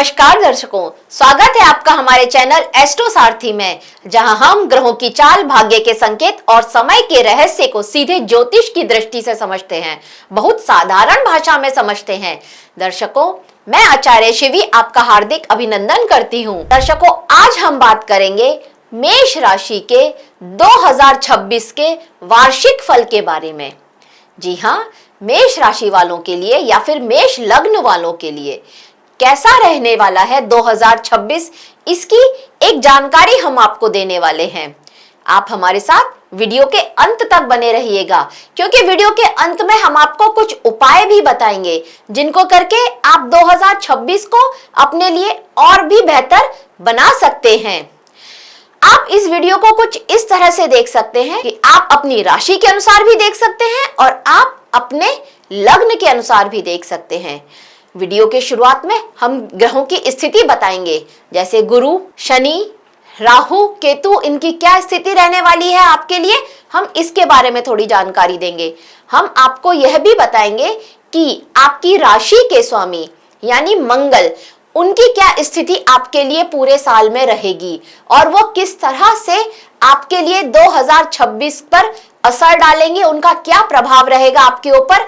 नमस्कार दर्शकों, स्वागत है आपका हमारे चैनल एस्ट्रो सारथी में, जहां हम ग्रहों की चाल, भाग्य के संकेत और समय के रहस्य को सीधे ज्योतिष की दृष्टि से समझते हैं, बहुत साधारण भाषा में समझते हैं। दर्शकों, मैं आचार्य शिवी आपका हार्दिक अभिनंदन करती हूं। दर्शकों, आज हम बात करेंगे मेष राशि के 2026 के वार्षिक फल के बारे में। जी हाँ, मेष राशि वालों के लिए या फिर मेष लग्न वालों के लिए कैसा रहने वाला है 2026, इसकी एक जानकारी हम आपको देने वाले हैं। आप हमारे साथ वीडियो के अंत तक बने रहिएगा, क्योंकि वीडियो के अंत में हम आपको कुछ उपाय भी बताएंगे जिनको करके आप 2026 को अपने लिए और भी बेहतर बना सकते हैं। आप इस वीडियो को कुछ इस तरह से देख सकते हैं कि आप अपनी राशि के अनुसार भी देख सकते हैं और आप अपने लग्न के अनुसार भी देख सकते हैं। वीडियो के शुरुआत में हम ग्रहों की स्थिति बताएंगे, जैसे गुरु, शनि, राहु, केतु, इनकी क्या स्थिति रहने वाली है आपके लिए, हम इसके बारे में थोड़ी जानकारी देंगे। हम आपको यह भी बताएंगे कि आपकी राशि के स्वामी यानी मंगल, उनकी क्या स्थिति आपके लिए पूरे साल में रहेगी और वो किस तरह से आपके लिए 2026 पर असर डालेंगे, उनका क्या प्रभाव रहेगा आपके ऊपर,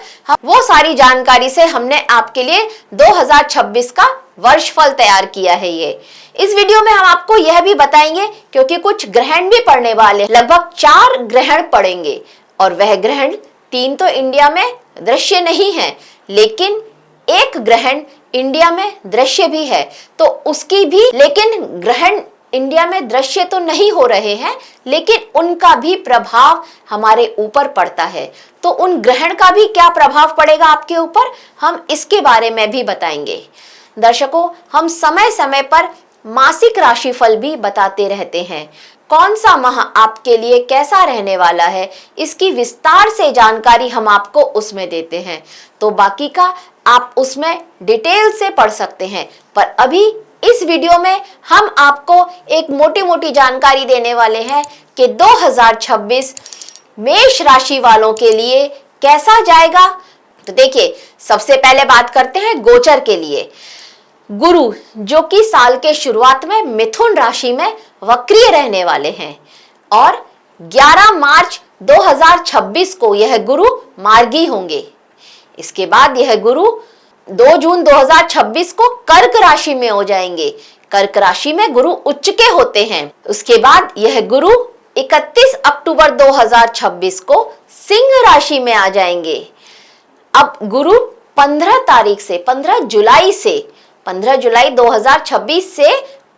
वो सारी जानकारी से हमने आपके लिए 2026 का वर्षफल तैयार किया है। ये इस वीडियो में हम आपको यह भी बताएंगे, क्योंकि कुछ ग्रहण भी पड़ने वाले, लगभग 4 ग्रहण पड़ेंगे और वह ग्रहण 3 तो इंडिया में दृश्य नहीं है, लेकिन एक ग्रहण इंडिया में दृश्य भी है, तो उसकी भी, लेकिन ग्रहण इंडिया में दृश्य तो नहीं हो रहे हैं, लेकिन उनका भी प्रभाव हमारे ऊपर पड़ता है। तो उन ग्रहण का भी क्या प्रभाव पड़ेगा आपके ऊपर, हम इसके बारे में भी बताएंगे। दर्शकों, हम समय समय पर मासिक राशिफल भी बताते रहते हैं। कौन सा माह आपके लिए कैसा रहने वाला है, इसकी विस्तार से जानकारी हम आपको उसमें देते हैं, तो बाकी का आप उसमें डिटेल से पढ़ सकते हैं। पर अभी इस वीडियो में हम आपको एक मोटी मोटी जानकारी देने वाले हैं कि 2026 मेष राशि वालों के लिए कैसा जाएगा। तो देखिए, सबसे पहले बात करते हैं गोचर के लिए। गुरु, जो कि साल के शुरुआत में मिथुन राशि में वक्रीय रहने वाले हैं और 11 मार्च 2026 को यह गुरु मार्गी होंगे। इसके बाद यह गुरु 2 जून 2026 को कर्क राशि में हो जाएंगे। कर्क राशि में गुरु उच्च के होते हैं। उसके बाद यह गुरु 31 अक्टूबर 2026 को सिंह राशि में आ जाएंगे। अब गुरु 15 जुलाई 2026 से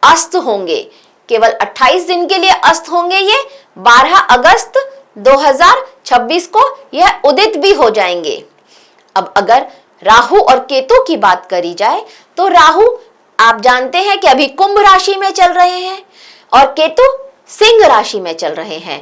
अस्त होंगे। केवल 28 दिन के लिए अस्त होंगे। ये 12 अगस्त 2026 को यह उदित भी हो जाएंगे। अब अगर राहु और केतु की बात करी जाए, तो राहु आप जानते हैं कि अभी कुंभ राशि में चल रहे हैं और केतु सिंह राशि में चल रहे हैं।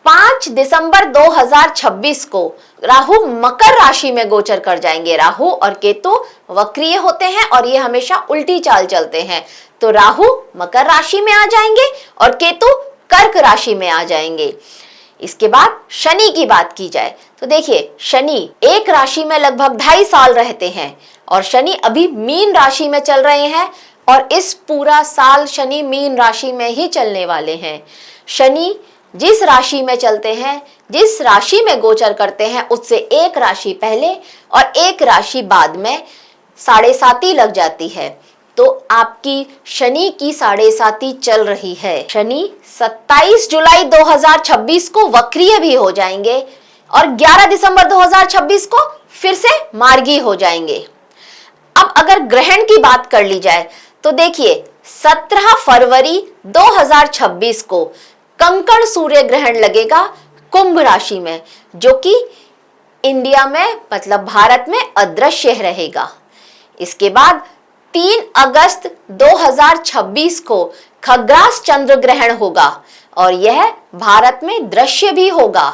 5 दिसंबर 2026 को राहु मकर राशि में गोचर कर जाएंगे। राहु और केतु वक्रीय होते हैं और ये हमेशा उल्टी चाल चलते हैं, तो राहु मकर राशि में आ जाएंगे और केतु कर्क राशि में आ जाएंगे। इसके बाद शनि की बात की जाए, तो देखिए, शनि एक राशि में लगभग 2.5 साल रहते हैं और शनि अभी मीन राशि में चल रहे हैं और इस पूरा साल शनि मीन राशि में ही चलने वाले हैं। शनि जिस राशि में चलते हैं, जिस राशि में गोचर करते हैं, उससे एक राशि पहले और एक राशि बाद में 7.5 लग जाती है। तो आपकी शनि की 7.5 चल रही है। शनि 27 जुलाई 2026 को वक्रीय भी हो जाएंगे और 11 दिसंबर 2026 को फिर से मार्गी हो जाएंगे। अब अगर ग्रहण की बात कर ली जाए, तो देखिए, 17 फरवरी 2026 को कंकड़ सूर्य ग्रहण लगेगा कुंभ राशि में, जो कि इंडिया में, मतलब भारत में अदृश्य रहेगा। इसके बाद 3 अगस्त 2026 को खग्रास चंद्र ग्रहण होगा और यह भारत में दृश्य भी होगा।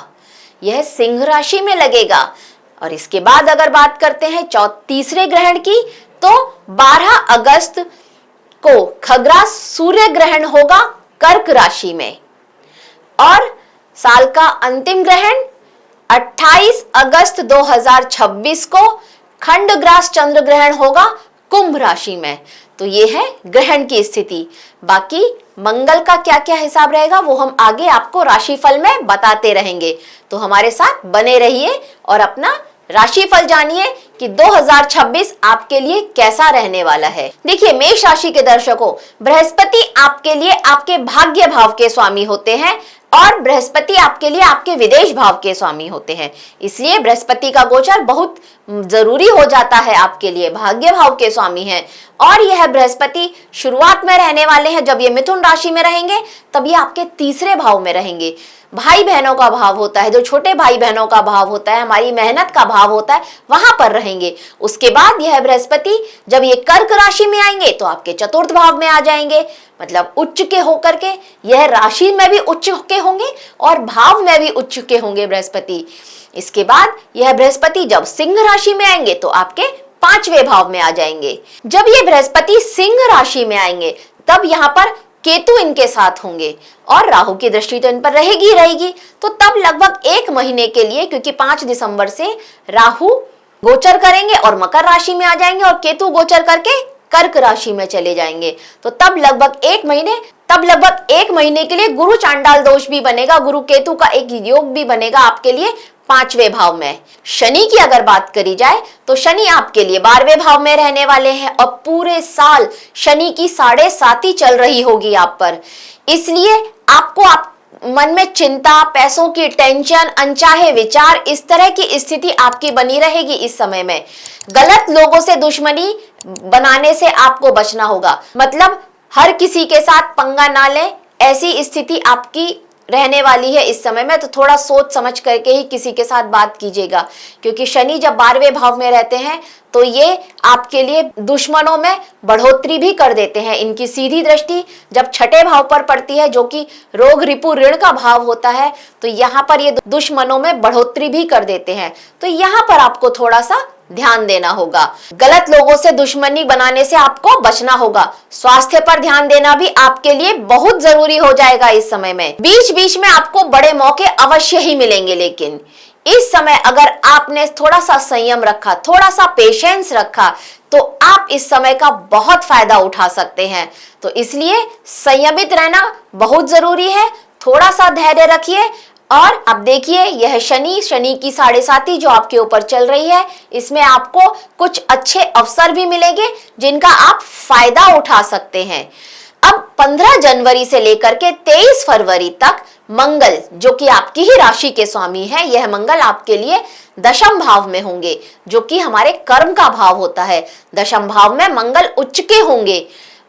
यह सिंह राशि में लगेगा। और इसके बाद अगर बात करते हैं तीसरे ग्रहण की, तो 12 अगस्त को खग्रास सूर्य ग्रहण होगा कर्क राशि में और साल का अंतिम ग्रहण 28 अगस्त 2026 को खंडग्रास चंद्र ग्रहण होगा कुंभ राशि में। तो ये है ग्रहण की स्थिति। बाकी मंगल का क्या क्या हिसाब रहेगा वो हम आगे आपको राशिफल में बताते रहेंगे, तो हमारे साथ बने रहिए और अपना राशिफल जानिए कि 2026 आपके लिए कैसा रहने वाला है। देखिए मेष राशि के दर्शकों, बृहस्पति आपके लिए आपके भाग्य भाव के स्वामी होते हैं और बृहस्पति आपके लिए आपके विदेश भाव के स्वामी होते हैं, इसलिए बृहस्पति का गोचर बहुत जरूरी हो जाता है आपके लिए। भाग्य भाव के स्वामी हैं और यह बृहस्पति शुरुआत में रहने वाले हैं, जब ये मिथुन राशि में रहेंगे तब ये आपके तीसरे भाव में रहेंगे। भाई बहनों का भाव होता है, जो छोटे भाई बहनों का भाव होता है, हमारी मेहनत का भाव होता है, वहां पर रहेंगे। उसके बाद यह बृहस्पति जब ये कर्क राशि में आएंगे तो आपके चतुर्थ भाव में आ जाएंगे, मतलब उच्च के होकर के यह राशि में भी उच्च के होंगे और भाव में भी उच्च के होंगे बृहस्पति। इसके बाद यह बृहस्पति जब सिंह राशि में आएंगे तो आपके पांचवें भाव में आ जाएंगे। जब ये बृहस्पति सिंह राशि में आएंगे तब यहाँ पर केतु इनके साथ होंगे और राहु की दृष्टि तो इन पर रहेगी। तो तब लगभग 1 महीने के लिए, क्योंकि 5 दिसंबर से राहु गोचर करेंगे और मकर राशि में आ जाएंगे और केतु गोचर करके कर्क राशि में चले जाएंगे, तो तब लगभग 1 महीने के लिए गुरु चांडाल दोष भी बनेगा, गुरु केतु का एक योग भी बनेगा आपके लिए 5वें भाव में। शनि की अगर बात करी जाए तो शनि आपके लिए 12वें भाव में रहने वाले हैं और पूरे साल शनि की 7.5 चल रही होगी आप पर, इसलिए आपको मन में चिंता, पैसों की टेंशन, अनचाहे विचार, इस तरह की स्थिति आपकी बनी रहेगी। इस समय में गलत लोगों से दुश्मनी बनाने से आपको बचना होगा, मतलब हर किसी के साथ पंगा ना लें, ऐसी स्थिति आपकी रहने वाली है इस समय में। तो थोड़ा सोच समझ करके ही किसी के साथ बात कीजिएगा, क्योंकि शनि जब 12वें भाव में रहते हैं तो ये आपके लिए दुश्मनों में बढ़ोतरी भी कर देते हैं। इनकी सीधी दृष्टि जब 6ठे भाव पर पड़ती है, जो कि रोग रिपु ऋण का भाव होता है, तो यहाँ पर ये दुश्मनों में बढ़ोतरी भी कर देते हैं। तो यहाँ पर आपको थोड़ा सा ध्यान देना होगा, गलत लोगों से दुश्मनी बनाने से आपको बचना होगा। स्वास्थ्य पर ध्यान देना भी आपके लिए बहुत जरूरी हो जाएगा इस समय में। बीच बीच में आपको बड़े मौके अवश्य ही मिलेंगे, लेकिन इस समय अगर आपने थोड़ा सा संयम रखा, थोड़ा सा पेशेंस रखा, तो आप इस समय का बहुत फायदा उठा सकते हैं। तो इसलिए संयमित रहना बहुत जरूरी है, थोड़ा सा धैर्य रखिए। और अब देखिए यह शनि की 7.5 जो आपके ऊपर चल रही है, इसमें आपको कुछ अच्छे अवसर भी मिलेंगे जिनका आप फायदा उठा सकते हैं। अब 15 जनवरी से लेकर के 23 फरवरी तक मंगल, जो कि आपकी ही राशि के स्वामी है, यह मंगल आपके लिए दशम भाव में होंगे, जो कि हमारे कर्म का भाव होता है। दशम भाव में मंगल उच्च के होंगे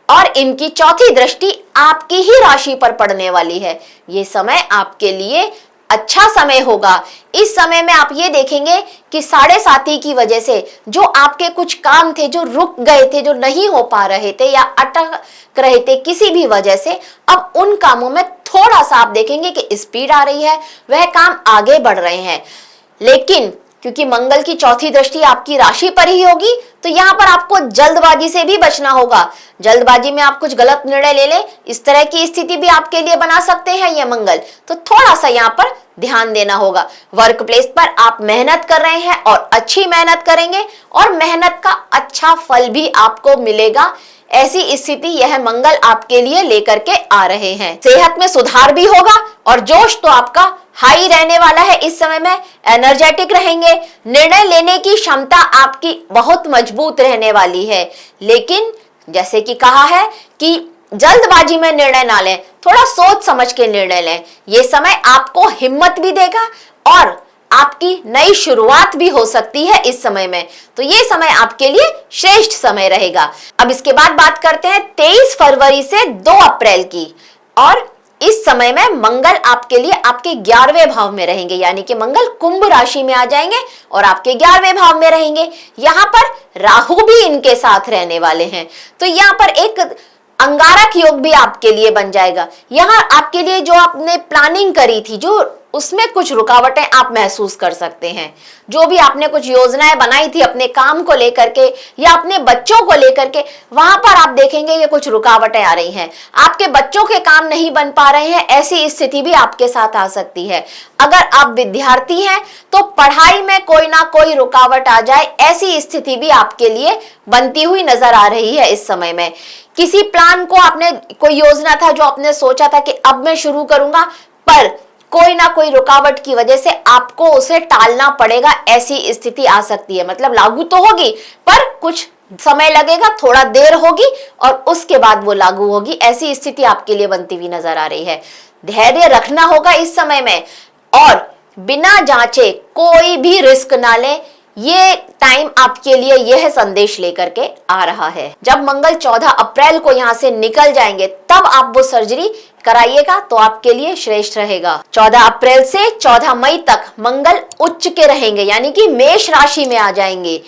और इनकी चौथी दृष्टि आपकी ही राशि पर पड़ने वाली है। ये समय आपके लिए अच्छा समय होगा। इस समय में आप ये देखेंगे कि 7.5 की वजह से जो आपके कुछ काम थे, जो रुक गए थे, जो नहीं हो पा रहे थे या अटक रहे थे किसी भी वजह से, अब उन कामों में थोड़ा सा आप देखेंगे कि स्पीड आ रही है, वह काम आगे बढ़ रहे हैं। लेकिन क्योंकि मंगल की चौथी दृष्टि आपकी राशि पर ही होगी, तो यहाँ पर आपको जल्दबाजी से भी बचना होगा। जल्दबाजी में आप कुछ गलत निर्णय ले लें, इस तरह की स्थिति भी आपके लिए बना सकते हैं ये मंगल, तो थोड़ा सा यहाँ पर ध्यान देना होगा। वर्क प्लेस पर आप मेहनत कर रहे हैं और अच्छी मेहनत करेंगे और मेहनत का अच्छा फल भी आपको मिलेगा, ऐसी स्थिति यह मंगल आपके लिए लेकर के आ रहे हैं। सेहत में सुधार भी होगा और जोश तो आपका हाई रहने वाला है। इस समय में एनर्जेटिक रहेंगे, निर्णय लेने की क्षमता आपकी बहुत मजबूत रहने वाली है। लेकिन जैसे कि कहा है कि जल्दबाजी में निर्णय ना लें, थोड़ा सोच समझ के निर्णय लें। ये समय आपको हिम्मत भी देगा और आपकी नई शुरुआत भी हो सकती है इस समय में, तो ये समय आपके लिए श्रेष्ठ समय रहेगा। अब इसके बाद बात करते हैं 23 फरवरी से 2 अप्रैल की, और इस समय में मंगल आपके लिए आपके 11वें भाव में रहेंगे, यानी कि मंगल कुंभ राशि में आ जाएंगे और आपके 11वें भाव में रहेंगे। यहाँ पर राहु भी इनके साथ रहने वाले हैं, तो यहाँ पर एक अंगारक योग भी आपके लिए बन जाएगा। यहाँ आपके लिए जो आपने प्लानिंग करी थी, जो उसमें कुछ रुकावटें आप महसूस कर सकते हैं। जो भी आपने कुछ योजनाएं बनाई थी अपने काम को लेकर के या अपने बच्चों को लेकर के, वहां पर आप देखेंगे ये कुछ रुकावटें आ रही हैं। आपके बच्चों के काम नहीं बन पा रहे हैं, ऐसी स्थिति भी आपके साथ आ सकती है। अगर आप विद्यार्थी हैं तो पढ़ाई में कोई ना कोई रुकावट आ जाए, ऐसी स्थिति भी आपके लिए बनती हुई नजर आ रही है इस समय में। किसी प्लान को आपने, कोई योजना था जो आपने सोचा था कि अब मैं शुरू करूंगा, पर कोई ना कोई रुकावट की वजह से आपको उसे टालना पड़ेगा, ऐसी स्थिति आ सकती है। मतलब लागू तो होगी पर कुछ समय लगेगा, थोड़ा देर होगी और उसके बाद वो लागू होगी, ऐसी स्थिति आपके लिए बनती हुई नजर आ रही है। धैर्य रखना होगा इस समय में और बिना जांचे कोई भी रिस्क ना लें। ये टाइम आपके लिए यह संदेश लेकर के आ रहा है। जब मंगल 14 अप्रैल को यहाँ से निकल जाएंगे तब आप वो सर्जरी कराइएगा तो आपके लिए श्रेष्ठ रहेगा। 14 अप्रैल से 14 मई तक मंगल उच्च के रहेंगे, यानी कि मेष राशि में आ जाएंगे।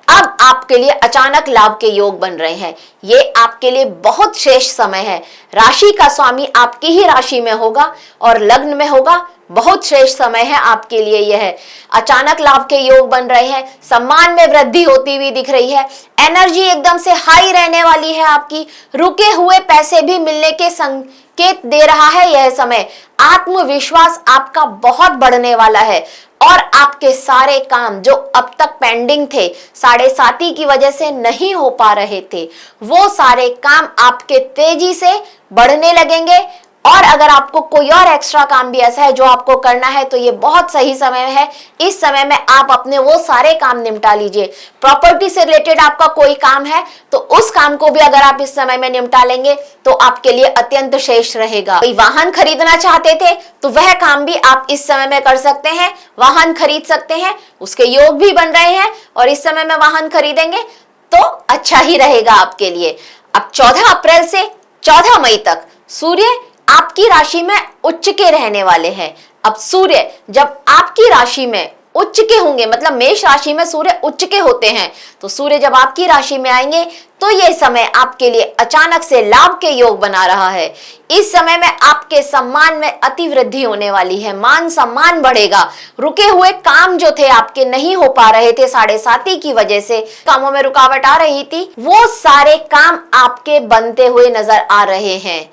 अब आपके लिए अचानक लाभ के योग बन रहे हैं। ये आपके लिए बहुत श्रेष्ठ समय है। राशि का स्वामी आपकी ही राशि में होगा और लग्न में होगा। बहुत श्रेष्ठ समय है आपके लिए यह। अचानक लाभ के योग बन रहे हैं, सम्मान में वृद्धि होती हुई दिख रही है, एनर्जी एकदम से हाई रहने वाली है आपकी, रुके हुए पैसे भी मिलने के संकेत दे रहा है यह समय। आत्मविश्वास आपका बहुत बढ़ने वाला है और आपके सारे काम जो अब तक पेंडिंग थे, साढ़े साती की वजह से नहीं हो पा रहे थे, वो सारे काम आपके तेजी से बढ़ने लगेंगे। और अगर आपको कोई और एक्स्ट्रा काम भी ऐसा है जो आपको करना है तो ये बहुत सही समय है। इस समय में आप अपने वो सारे काम निपटा लीजिए। प्रॉपर्टी से रिलेटेड आपका कोई काम है तो उस काम को भी अगर आप इस समय में निपटा लेंगे तो आपके लिए अत्यंत श्रेष्ठ रहेगा। कोई वाहन खरीदना चाहते थे तो वह काम भी आप इस समय में कर सकते हैं, वाहन खरीद सकते हैं, उसके योग भी बन रहे हैं और इस समय में वाहन खरीदेंगे तो अच्छा ही रहेगा आपके लिए। अब 14 अप्रैल से 14 मई तक सूर्य आपकी राशि में उच्च के रहने वाले हैं। अब सूर्य जब आपकी राशि में उच्च के होंगे, मतलब मेष राशि में सूर्य उच्च के होते हैं, तो सूर्य जब आपकी राशि में आएंगे तो यह समय आपके लिए अचानक से लाभ के योग बना रहा है। इस समय में आपके सम्मान में अति वृद्धि होने वाली है, मान सम्मान बढ़ेगा। रुके हुए काम जो थे आपके नहीं हो पा रहे थे, साढ़े साती की वजह से कामों में रुकावट आ रही थी, वो सारे काम आपके बनते हुए नजर आ रहे हैं।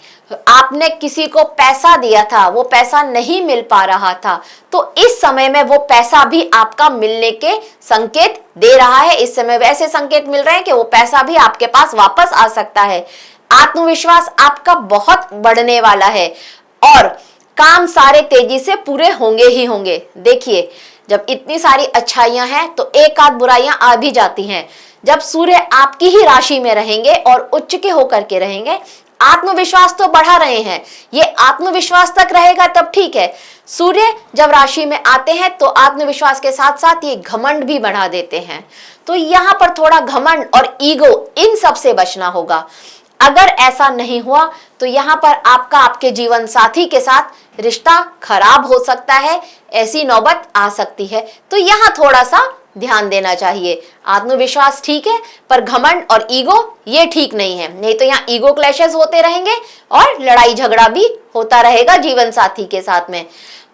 आपने किसी को पैसा दिया था, वो पैसा नहीं मिल पा रहा था, तो इस समय में वो पैसा भी आपका मिलने के संकेत दे रहा है। इस समय वैसे संकेत मिल रहे हैं कि वो पैसा भी आपके पास वापस आ सकता है। आत्मविश्वास आपका बहुत बढ़ने वाला है और काम सारे तेजी से पूरे होंगे ही होंगे। देखिए, जब इतनी सारी अच्छाइयां हैं तो एक आध बुराइयां आ भी जाती हैं। जब सूर्य आपकी ही राशि में रहेंगे और उच्च के होकर के रहेंगे, आत्मविश्वास तो बढ़ा रहे हैं, ये आत्मविश्वास तक रहेगा तब ठीक है। सूर्य जब राशि में आते हैं तो आत्मविश्वास के साथ साथ ये घमंड भी बढ़ा देते हैं, तो यहाँ पर थोड़ा घमंड और ईगो, इन सब से बचना होगा। अगर ऐसा नहीं हुआ तो यहाँ पर आपका आपके जीवन साथी के साथ रिश्ता खराब हो सकता है, ऐसी नौबत आ सकती है, तो यहाँ थोड़ा सा ध्यान देना चाहिए। आत्मविश्वास ठीक है पर घमंड और ईगो ये ठीक नहीं है, नहीं तो यहाँ ईगो क्लैशेस होते रहेंगे और लड़ाई झगड़ा भी होता रहेगा जीवन साथी के साथ में।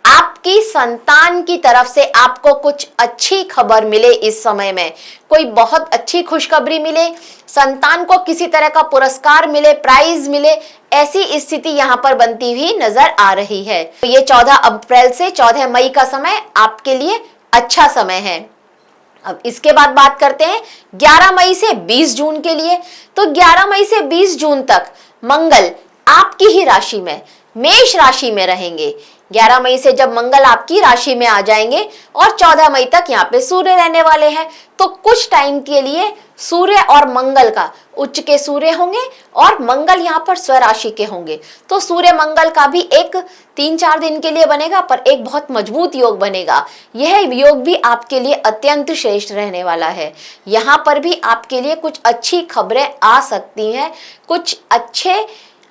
आपकी संतान की तरफ से आपको कुछ अच्छी खबर मिले, इस समय में कोई बहुत अच्छी खुशखबरी मिले, संतान को किसी तरह का पुरस्कार मिले, प्राइज मिले, ऐसी स्थिति यहाँ पर बनती हुई नजर आ रही है। तो ये 14 अप्रैल से 14 मई का समय आपके लिए अच्छा समय है। अब इसके बाद बात करते हैं 11 मई से 20 जून के लिए। तो 11 मई से 20 जून तक मंगल आपकी ही राशि में, मेष राशि में रहेंगे। 11 मई से जब मंगल आपकी राशि में आ जाएंगे और 14 मई तक यहाँ पे सूर्य रहने वाले हैं, तो कुछ टाइम के लिए सूर्य और मंगल का, उच्च के सूर्य होंगे और मंगल यहाँ पर स्वराशि के होंगे, तो सूर्य मंगल का भी एक 3-4 दिन के लिए बनेगा पर एक बहुत मजबूत योग बनेगा। यह योग भी आपके लिए अत्यंत श्रेष्ठ रहने वाला है। यहाँ पर भी आपके लिए कुछ अच्छी खबरें आ सकती हैं, कुछ अच्छे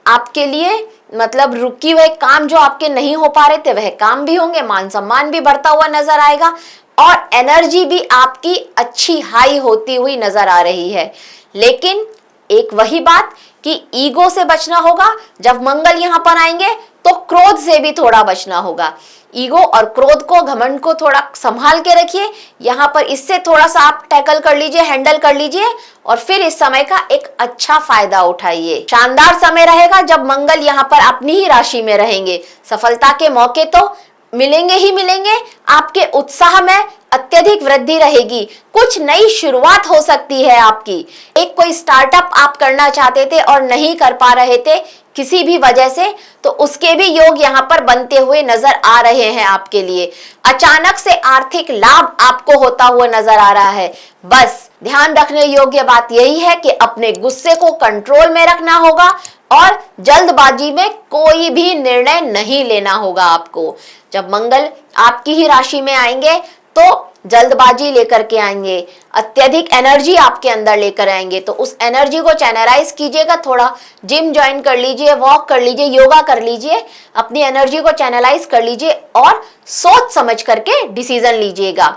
आपके लिए, मतलब रुकी हुए काम जो आपके नहीं हो पा रहे थे वह काम भी होंगे, मान सम्मान भी बढ़ता हुआ नजर आएगा और एनर्जी भी आपकी अच्छी हाई होती हुई नजर आ रही है। लेकिन एक वही बात कि ईगो से बचना होगा। जब मंगल यहाँ पर आएंगे तो क्रोध से भी थोड़ा बचना होगा। ईगो और क्रोध को, घमंड को थोड़ा संभाल के रखिए। यहाँ पर इससे थोड़ा सा आप टैकल कर लीजिए, हैंडल कर लीजिए और फिर इस समय का एक अच्छा फायदा उठाइए। शानदार समय रहेगा जब मंगल यहाँ पर अपनी ही राशि में रहेंगे। सफलता के मौके तो मिलेंगे ही मिलेंगे। आपके उत्साह में अत्यधिक वृद्धि रहेगी। कुछ नई शुरुआत हो सकती है आपकी। एक कोई स्टार्टअप आप करना चाहते थे और नहीं कर पा रहे थे किसी भी वजह से, तो उसके भी योग यहाँ पर बनते हुए नजर आ रहे हैं आपके लिए। अचानक से आर्थिक लाभ आपको होता हुआ नजर आ रहा है। बस ध्यान रखने योग्य बात यही है कि अपने गुस्से को कंट्रोल में रखना होगा और जल्दबाजी में कोई भी निर्णय नहीं लेना होगा आपको। जब मंगल आपकी ही राशि में आएंगे तो जल्दबाजी लेकर के आएंगे, अत्यधिक एनर्जी आपके अंदर लेकर आएंगे, तो उस एनर्जी को चैनलाइज कीजिएगा। थोड़ा जिम ज्वाइन कर लीजिए, वॉक कर लीजिए, योगा कर लीजिए, अपनी एनर्जी को चैनलाइज कर लीजिए और सोच समझ करके डिसीजन लीजिएगा।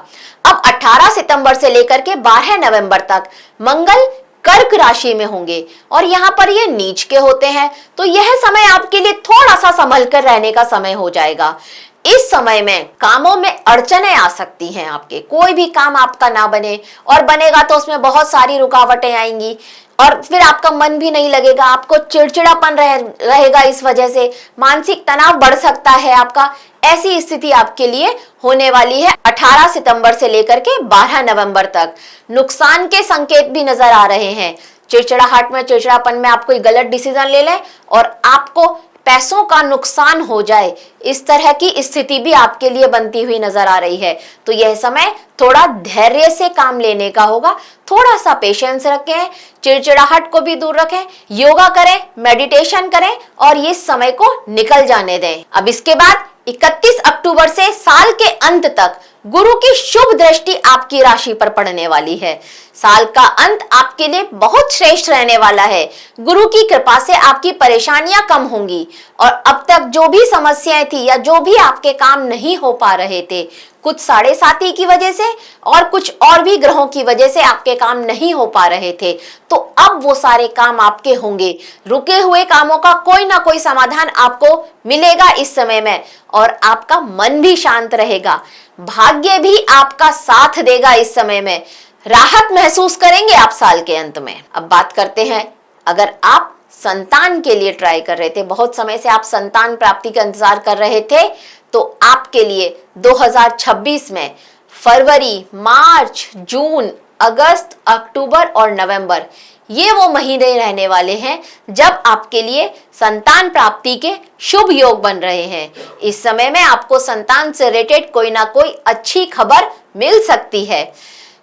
अब 18 सितंबर से लेकर के 12 नवंबर तक मंगल कर्क राशि में होंगे और यहाँ पर ये नीच के होते हैं, तो यह समय आपके लिए थोड़ा सा संभल कर रहने का समय हो जाएगा। इस समय में कामों में अड़चनें आ सकती हैं आपके, कोई भी काम आपका ना बने और बनेगा तो उसमें बहुत सारी रुकावटें आएंगी और फिर आपका मन भी नहीं लगेगा, आपको चिड़चिड़ापन रहेगा। इस वजह से मानसिक तनाव बढ़ सकता है आपका। ऐसी स्थिति आपके लिए होने वाली है 18 सितंबर से लेकर के 12 नवंबर तक। नुकसान के संकेत भी नजर आ रहे हैं। चिड़चिड़ाहट में, चिड़चिड़ापन में आप कोई गलत डिसीजन ले लें और आपको पैसों का नुकसान हो जाए, इस तरह की स्थिति भी आपके लिए बनती हुई नजर आ रही है। तो यह समय थोड़ा धैर्य से काम लेने का होगा। थोड़ा सा पेशेंस रखें, चिड़चिड़ाहट को भी दूर रखें, योगा करें, मेडिटेशन करें और ये समय को निकल जाने दें। अब इसके बाद 31 अक्टूबर से साल के अंत तक गुरु की शुभ दृष्टि आपकी राशि पर पड़ने वाली है। साल का अंत आपके लिए बहुत श्रेष्ठ रहने वाला है। गुरु की कृपा से आपकी परेशानियां कम होंगी और अब तक जो भी समस्याएं थी या जो भी आपके काम नहीं हो पा रहे थे, कुछ 7.5 की वजह से और कुछ और भी ग्रहों की वजह से आपके काम नहीं हो पा रहे थे, तो अब वो सारे काम आपके होंगे। रुके हुए कामों का कोई ना कोई समाधान आपको मिलेगा इस समय में और आपका मन भी शांत रहेगा। भाग्य भी आपका साथ देगा। इस समय में राहत महसूस करेंगे आप साल के अंत में। अब बात करते हैं, अगर आप संतान के लिए ट्राई कर रहे थे, बहुत समय से आप संतान प्राप्ति का इंतजार कर रहे थे, तो आपके लिए 2026 में फरवरी, मार्च, जून, अगस्त, अक्टूबर और नवंबर ये वो महीने रहने वाले हैं जब आपके लिए संतान प्राप्ति के शुभ योग बन रहे हैं। इस समय में आपको संतान से रिलेटेड कोई ना कोई अच्छी खबर मिल सकती है।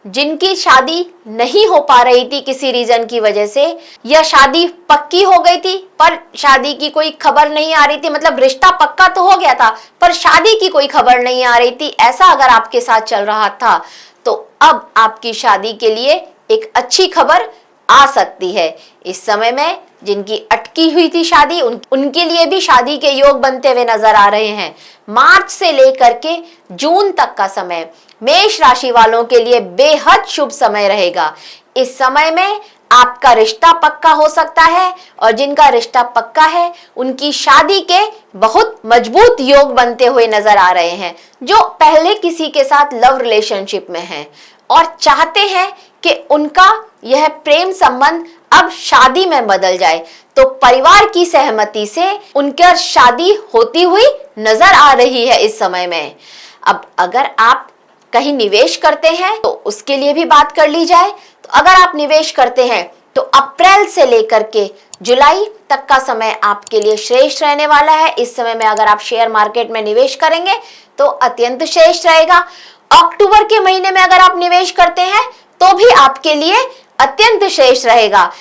जिनकी शादी नहीं हो पा रही थी किसी रीजन की वजह से, या शादी पक्की हो गई थी पर शादी की कोई खबर नहीं आ रही थी, मतलब रिश्ता पक्का तो हो गया था पर शादी की कोई खबर नहीं आ रही थी, ऐसा अगर आपके साथ चल रहा था, तो अब आपकी शादी के लिए एक अच्छी खबर आ सकती है। इस समय में जिनकी अटकी हुई थी शादी, उनके लिए भी शादी के योग बनते हुए नजर आ रहे हैं। मार्च से लेकर के जून तक का समय मेष राशि वालों के लिए बेहद शुभ समय रहेगा। इस समय में आपका रिश्ता पक्का हो सकता है और जिनका रिश्ता पक्का है उनकी शादी के बहुत मजबूत योग बनते हुए नजर आ रहे हैं। जो पहले किसी के साथ लव रिलेशनशिप में हैं और चाहते हैं कि उनका यह प्रेम संबंध अब शादी में बदल जाए, तो परिवार की सहमति से उनकी शादी होती हुई नजर आ रही है इस समय में। अब अगर आप कहीं निवेश करते हैं तो उसके लिए भी बात कर ली जाए। तो अगर आप निवेश करते हैं तो अप्रैल से लेकर के जुलाई तक का समय आपके लिए श्रेष्ठ रहने वाला है। इस समय में अगर आप शेयर मार्केट में निवेश करेंगे तो अत्यंत श्रेष्ठ रहेगा। अक्टूबर के महीने में अगर आप निवेश करते हैं तो भी आपके लिए अत्यंत श्रेष्ठ रहेगा।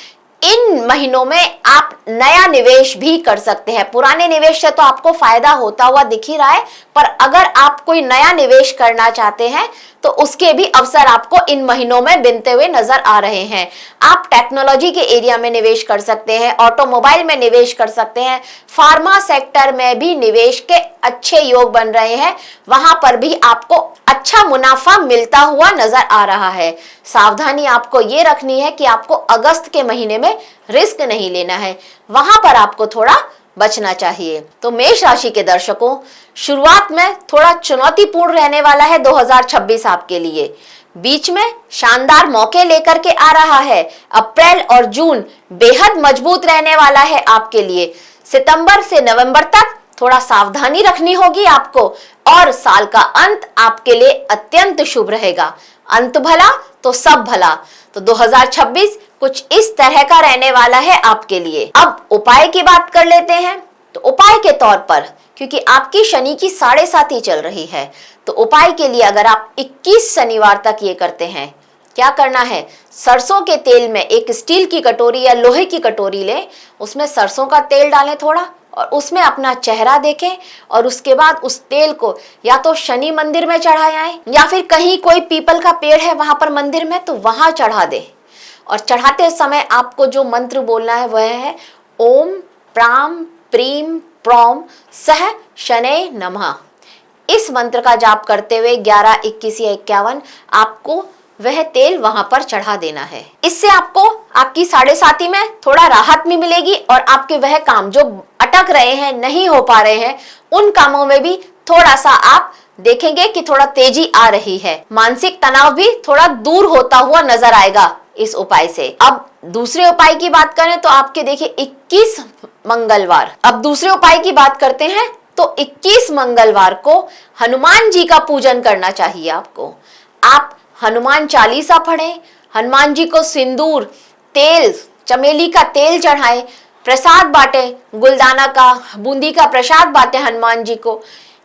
इन महीनों में आप नया निवेश भी कर सकते हैं। पुराने निवेश से तो आपको फायदा होता हुआ दिख ही रहा है, पर अगर आप कोई नया निवेश करना चाहते हैं तो उसके भी अवसर आपको इन महीनों में बनते हुए नजर आ रहे हैं। आप टेक्नोलॉजी के एरिया में निवेश कर सकते हैं, ऑटोमोबाइल में निवेश कर सकते हैं, फार्मा सेक्टर में भी निवेश के अच्छे योग बन रहे हैं, वहां पर भी आपको अच्छा मुनाफा मिलता हुआ नजर आ रहा है। सावधानी आपको ये रखनी है कि आपको अगस्त के महीने में रिस्क नहीं लेना है, वहां पर आपको थोड़ा बचना चाहिए। तो मेष राशि के दर्शकों, शुरुआत में थोड़ा चुनौतीपूर्ण रहने वाला है 2026 आपके लिए। बीच में शानदार मौके लेकर के आ रहा है। अप्रैल और जून बेहद मजबूत रहने वाला है आपके लिए। सितंबर से नवंबर तक थोड़ा सावधानी रखनी होगी आपको, और साल का अंत आपके लिए अत्यंत शुभ रहेगा। अंत भला तो सब भला। तो 2026 कुछ इस तरह का रहने वाला है आपके लिए। अब उपाय की बात कर लेते हैं। तो उपाय के तौर पर, क्योंकि आपकी शनि की 7.5 चल रही है, तो उपाय के लिए अगर आप 21 शनिवार तक ये करते हैं, क्या करना है, सरसों के तेल में एक स्टील की कटोरी या लोहे की कटोरी लें, उसमें सरसों का तेल डालें थोड़ा, और उसमें अपना चेहरा देखें, और उसके बाद उस तेल को या तो शनि मंदिर में चढ़ाए आए, या फिर कहीं कोई पीपल का पेड़ है वहां पर मंदिर में, तो वहां चढ़ा दे। और चढ़ाते समय आपको जो मंत्र बोलना है वह है ओम प्राम प्रीम प्रौम सह शनै नमः। इस मंत्र का जाप करते हुए 11, 21 या 51 आपको वह तेल वहां पर चढ़ा देना है। इससे आपको आपकी 7.5 में थोड़ा राहत भी मिलेगी, और आपके वह काम जो अटक रहे हैं, नहीं हो पा रहे हैं, उन कामों में भी थोड़ा सा आप देखेंगे कि थोड़ा तेजी आ रही है। मानसिक तनाव भी थोड़ा दूर होता हुआ नजर आएगा इस उपाय से। अब दूसरे उपाय की बात करें तो आपके देखिए 21 मंगलवार। अब दूसरे उपाय की बात करते हैं तो 21 मंगलवार को हनुमान जी का पूजन करना चाहिए आपको। आप हनुमान चालीसा पढ़ें, हनुमान जी को सिंदूर, तेल, चमेली का तेल चढ़ाएं, प्रसाद बांटे, गुलदाना का, बूंदी का प्रसाद बांटे हनुमान जी को।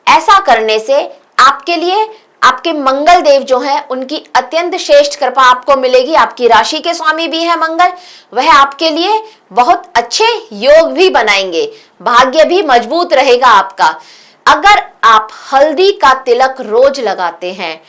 ऐसा करने से आपके लिए आपके मंगल देव जो हैं उनकी अत्यंत श्रेष्ठ कृपा आपको मिलेगी। आपकी राशि के स्वामी भी है मंगल, वह आपके लिए बहुत अच्छे योग भी बनाएंगे, भाग्य भी मजबूत रहेगा आपका। अगर आप हल्दी का तिलक रोज लगाते हैं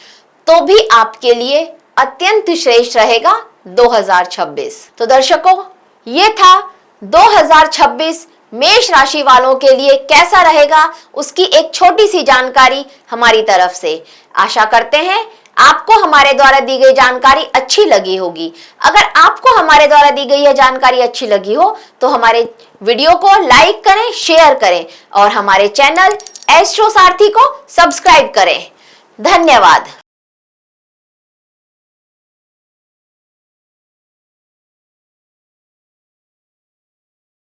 तो भी आपके लिए अत्यंत श्रेष्ठ रहेगा 2026। तो दर्शकों, ये था 2026 मेष राशि वालों के लिए कैसा रहेगा, उसकी एक छोटी सी जानकारी हमारी तरफ से। आशा करते हैं आपको हमारे द्वारा दी गई जानकारी अच्छी लगी होगी। अगर आपको हमारे द्वारा दी गई यह जानकारी अच्छी लगी हो तो हमारे वीडियो को लाइक करें, शेयर करें, और हमारे चैनल एस्ट्रो सारथी को सब्सक्राइब करें। धन्यवाद।